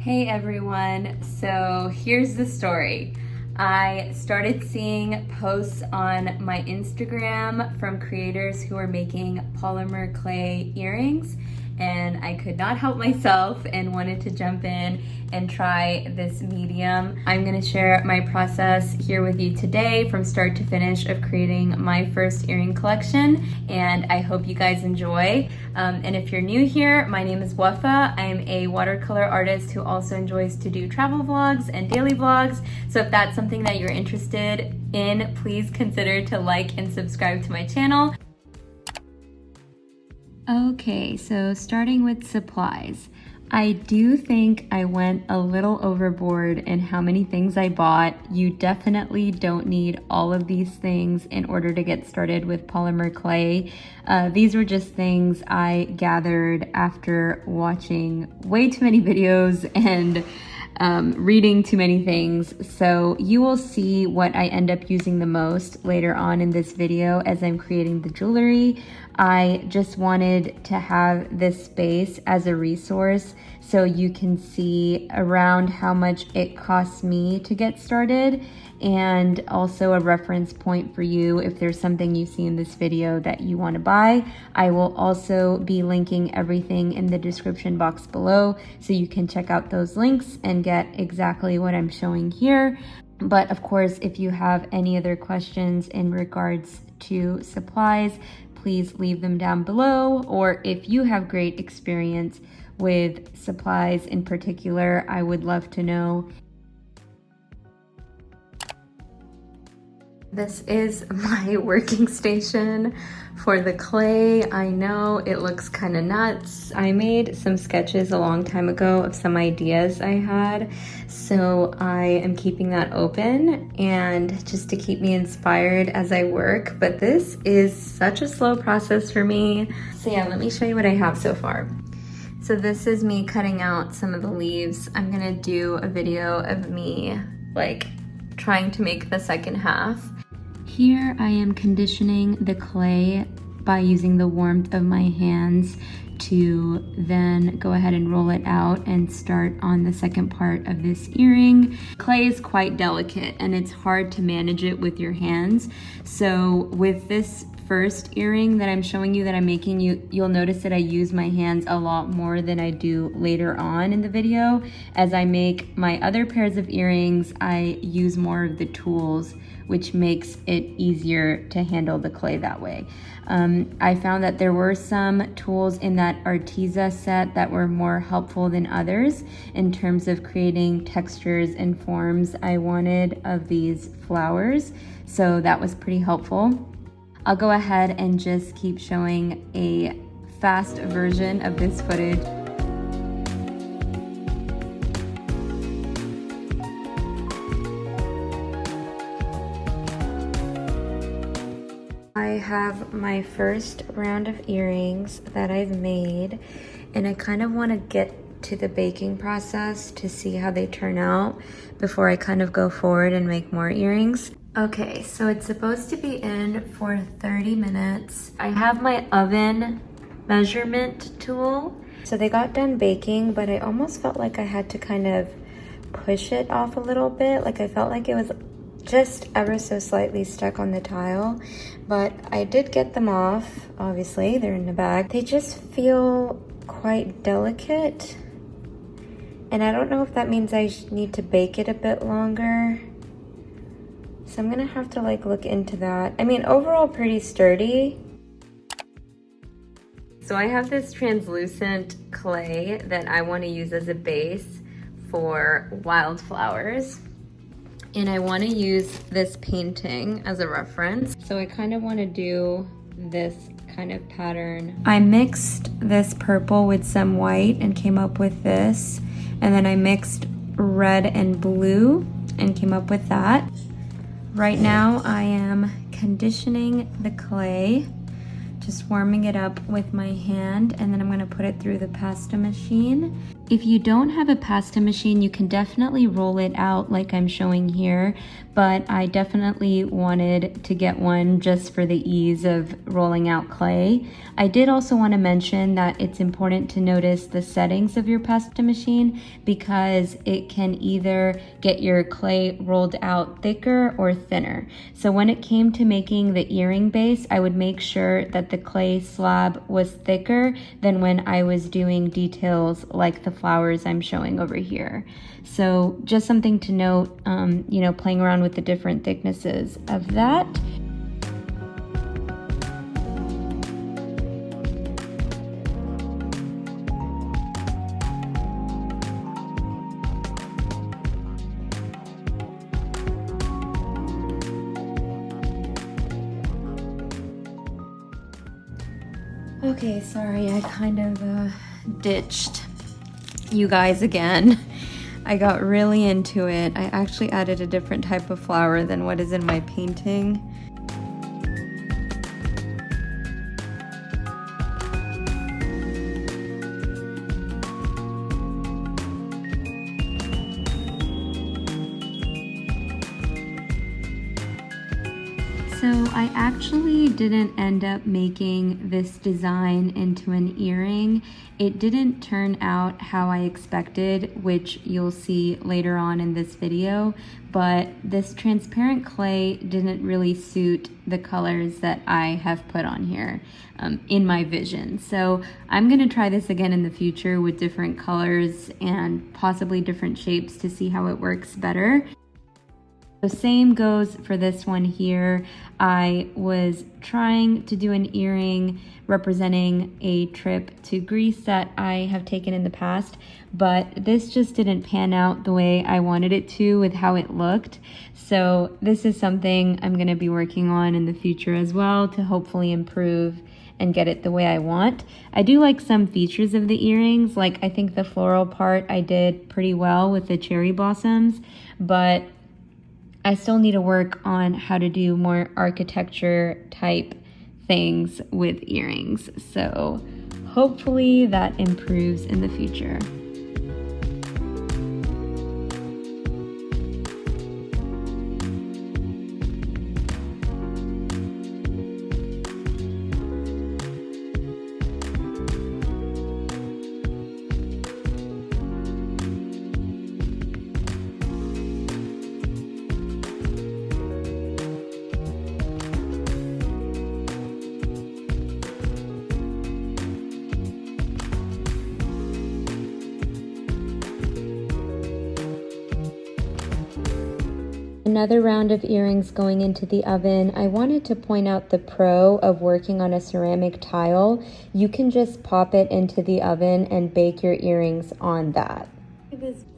Hey everyone, so here's the story. I started seeing posts on my Instagram from creators who are making polymer clay earrings, and I could not help myself and wanted to jump in and try this medium. I'm gonna share my process here with you today from start to finish of creating my first earring collection, and I hope you guys enjoy. And if you're new here, my name is Wafa. I am a watercolor artist who also enjoys to do travel vlogs and daily vlogs. So if that's something that you're interested in, please consider to like and subscribe to my channel. Okay, so starting with supplies. I do think I went a little overboard in how many things I bought. You definitely don't need all of these things in order to get started with polymer clay. These were just things I gathered after watching way too many videos and reading too many things. So you will see what I end up using the most later on in this video as I'm creating the jewelry. I just wanted to have this space as a resource so you can see around how much it costs me to get started, and also a reference point for you if there's something you see in this video that you want to buy. I will also be linking everything in the description box below so you can check out those links and get exactly what I'm showing here. But of course, if you have any other questions in regards to supplies, please leave them down below, or if you have great experience with supplies in particular, I would love to know. This is my working station for the clay. I know it looks kind of nuts. I made some sketches a long time ago of some ideas I had, so I am keeping that open and just to keep me inspired as I work, but this is such a slow process for me. So yeah, let me show you what I have so far. So this is me cutting out some of the leaves. I'm gonna do a video of me like trying to make the second half. Here I am conditioning the clay by using the warmth of my hands to then go ahead and roll it out and start on the second part of this earring. Clay is quite delicate and it's hard to manage it with your hands. So with this first earring that I'm showing you that I'm making, you'll notice that I use my hands a lot more than I do later on in the video. As I make my other pairs of earrings, I use more of the tools, which makes it easier to handle the clay that way. I found that there were some tools in that Arteza set that were more helpful than others in terms of creating textures and forms I wanted of these flowers, so that was pretty helpful. I'll go ahead and just keep showing a fast version of this footage. I have my first round of earrings that I've made, and I kind of want to get to the baking process to see how they turn out before I kind of go forward and make more earrings. Okay, so it's supposed to be in for 30 minutes. I have my oven measurement tool. So they got done baking, but I almost felt like I had to kind of push it off a little bit. Like I felt like it was just ever so slightly stuck on the tile, but I did get them off. Obviously, they're in the bag. They just feel quite delicate, and I don't know if that means I need to bake it a bit longer. So I'm gonna have to like look into that. I mean, overall pretty sturdy. So I have this translucent clay that I want to use as a base for wildflowers. And I want to use this painting as a reference. So I kind of want to do this kind of pattern. I mixed this purple with some white and came up with this. And then I mixed red and blue and came up with that. Right now I am conditioning the clay, just warming it up with my hand, and then I'm going to put it through the pasta machine. If you don't have a pasta machine, you can definitely roll it out like I'm showing here, but I definitely wanted to get one just for the ease of rolling out clay. I did also want to mention that it's important to notice the settings of your pasta machine because it can either get your clay rolled out thicker or thinner. So when it came to making the earring base, I would make sure that the clay slab was thicker than when I was doing details like the flowers I'm showing over here. So just something to note, you know, playing around with the different thicknesses of that. Okay, sorry, I kind of ditched you guys again. I got really into it. I actually added a different type of flower than what is in my painting. So I actually didn't end up making this design into an earring. It didn't turn out how I expected, which you'll see later on in this video, but this transparent clay didn't really suit the colors that I have put on here in my vision. So I'm gonna try this again in the future with different colors and possibly different shapes to see how it works better. The same goes for this one here. I was trying to do an earring representing a trip to Greece that I have taken in the past, but this just didn't pan out the way I wanted it to with how it looked. So this is something I'm going to be working on in the future as well to hopefully improve and get it the way I want. I do like some features of the earrings, like I think the floral part I did pretty well with the cherry blossoms, but I still need to work on how to do more architecture type things with earrings. So hopefully that improves in the future. Another round of earrings going into the oven. I wanted to point out the pro of working on a ceramic tile. You can just pop it into the oven and bake your earrings on that.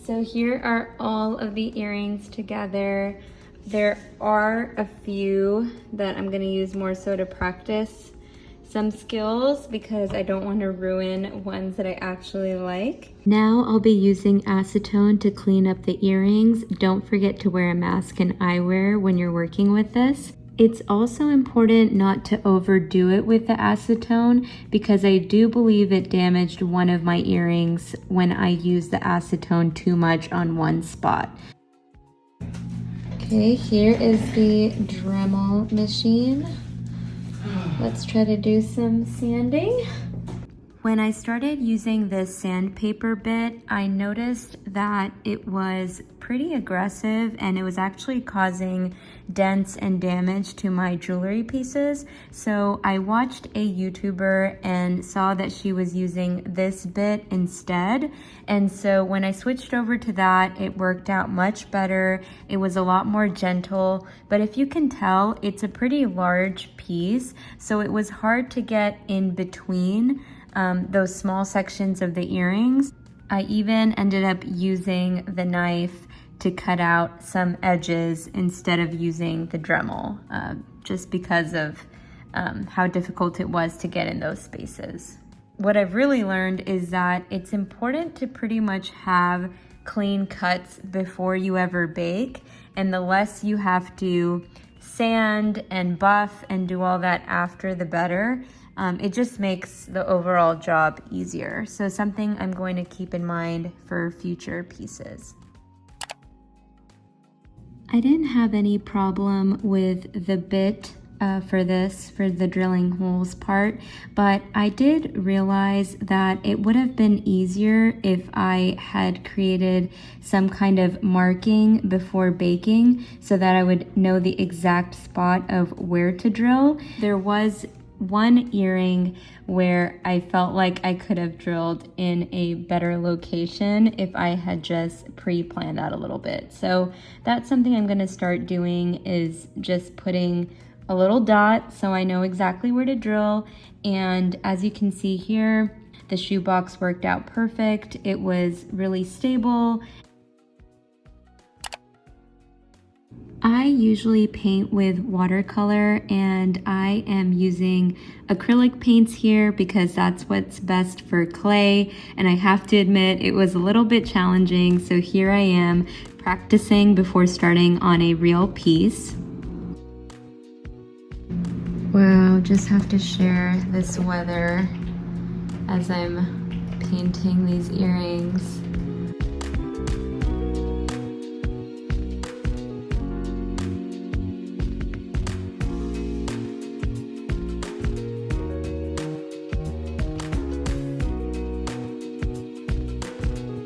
So here are all of the earrings together. There are a few that I'm going to use more so to practice some skills because I don't want to ruin ones that I actually like. Now I'll be using acetone to clean up the earrings. Don't forget to wear a mask and eyewear when you're working with this. It's also important not to overdo it with the acetone because I do believe it damaged one of my earrings when I used the acetone too much on one spot. Okay, here is the Dremel machine. Let's try to do some sanding. When I started using this sandpaper bit, I noticed that it was pretty aggressive and it was actually causing dents and damage to my jewelry pieces. So I watched a YouTuber and saw that she was using this bit instead. And so when I switched over to that, it worked out much better. It was a lot more gentle, but if you can tell, it's a pretty large piece. So it was hard to get in between those small sections of the earrings. I even ended up using the knife to cut out some edges instead of using the Dremel, just because of how difficult it was to get in those spaces. What I've really learned is that it's important to pretty much have clean cuts before you ever bake, and the less you have to sand and buff and do all that after, the better. It just makes the overall job easier. So something I'm going to keep in mind for future pieces. I didn't have any problem with the bit for the drilling holes part, but I did realize that it would have been easier if I had created some kind of marking before baking so that I would know the exact spot of where to drill. There was one earring where I felt like I could have drilled in a better location if I had just pre-planned that a little bit. So that's something I'm going to start doing, is just putting a little dot so I know exactly where to drill. And as you can see here, the shoebox worked out perfect. It was really stable. I usually paint with watercolor, and I am using acrylic paints here because that's what's best for clay. And I have to admit, it was a little bit challenging. So here I am practicing before starting on a real piece. Wow, just have to share this weather as I'm painting these earrings.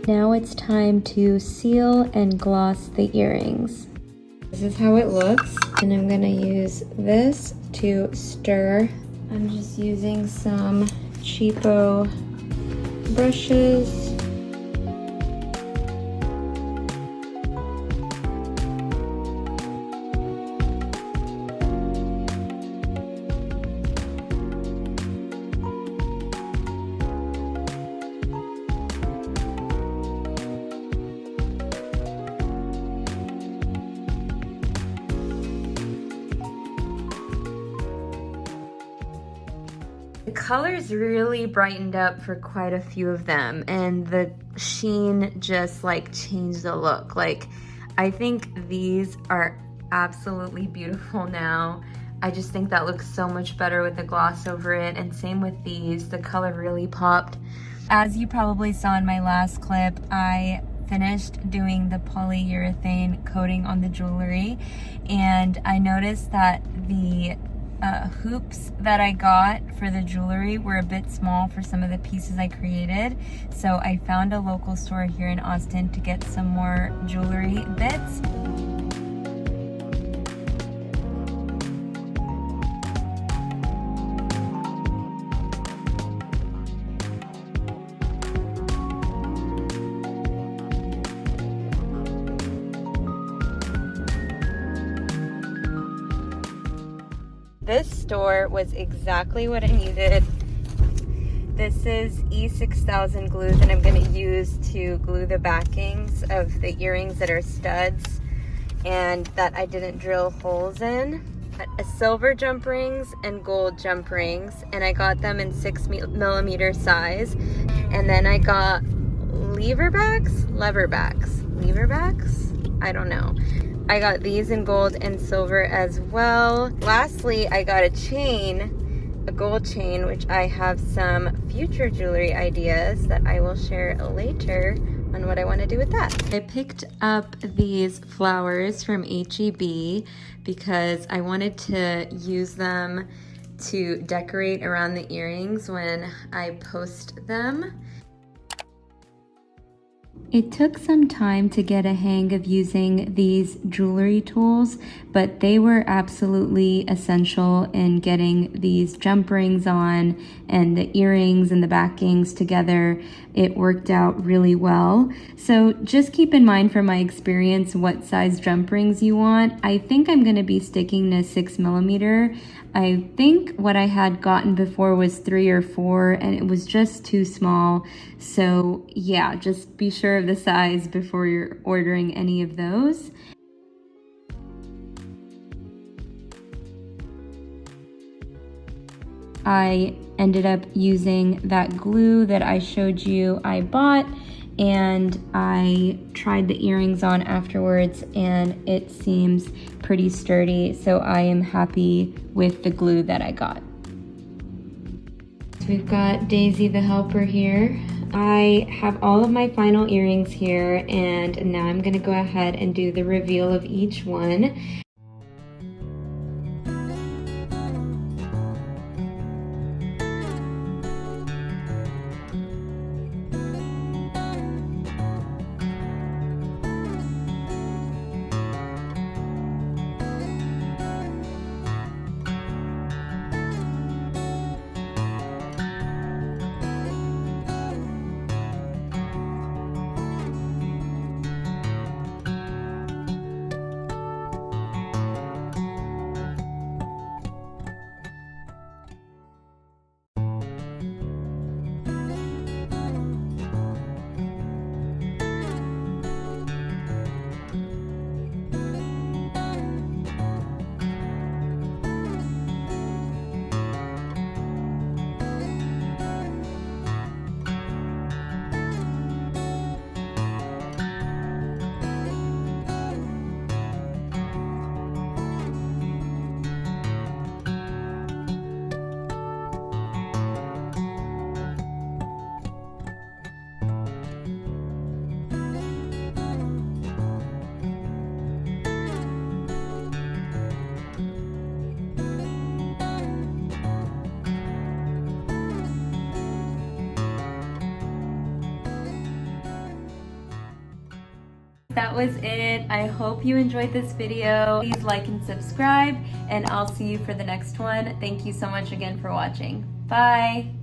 Now it's time to seal and gloss the earrings. This is how it looks, and I'm gonna use this to stir. I'm just using some cheapo brushes. The colors really brightened up for quite a few of them, and the sheen just like changed the look. Like, I think these are absolutely beautiful now. I just think that looks so much better with the gloss over it, and same with these. The color really popped. As you probably saw in my last clip, I finished doing the polyurethane coating on the jewelry, and I noticed that the hoops that I got for the jewelry were a bit small for some of the pieces I created. So I found a local store here in Austin to get some more jewelry bits. This store was exactly what I needed. This is E6000 glue that I'm going to use to glue the backings of the earrings that are studs and that I didn't drill holes in. A silver jump rings and gold jump rings, and I got them in 6mm size. And then I got lever backs? I don't know. I got these in gold and silver as well. Lastly, I got a chain, a gold chain, which I have some future jewelry ideas that I will share later on what I want to do with that. I picked up these flowers from H-E-B because I wanted to use them to decorate around the earrings when I post them. It took some time to get a hang of using these jewelry tools, but they were absolutely essential in getting these jump rings on and the earrings and the backings together. It worked out really well. So just keep in mind from my experience what size jump rings you want. I think I'm going to be sticking to 6mm. I think what I had gotten before was 3 or 4, and it was just too small. So yeah, just be sure of the size before you're ordering any of those. I ended up using that glue that I showed you I bought, and I tried the earrings on afterwards, and it seems pretty sturdy, so I am happy with the glue that I got. we've got Daisy the helper here. I have all of my final earrings here, and now I'm gonna go ahead and do the reveal of each one. That was it. I hope you enjoyed this video. Please like and subscribe, and I'll see you for the next one. Thank you so much again for watching. Bye.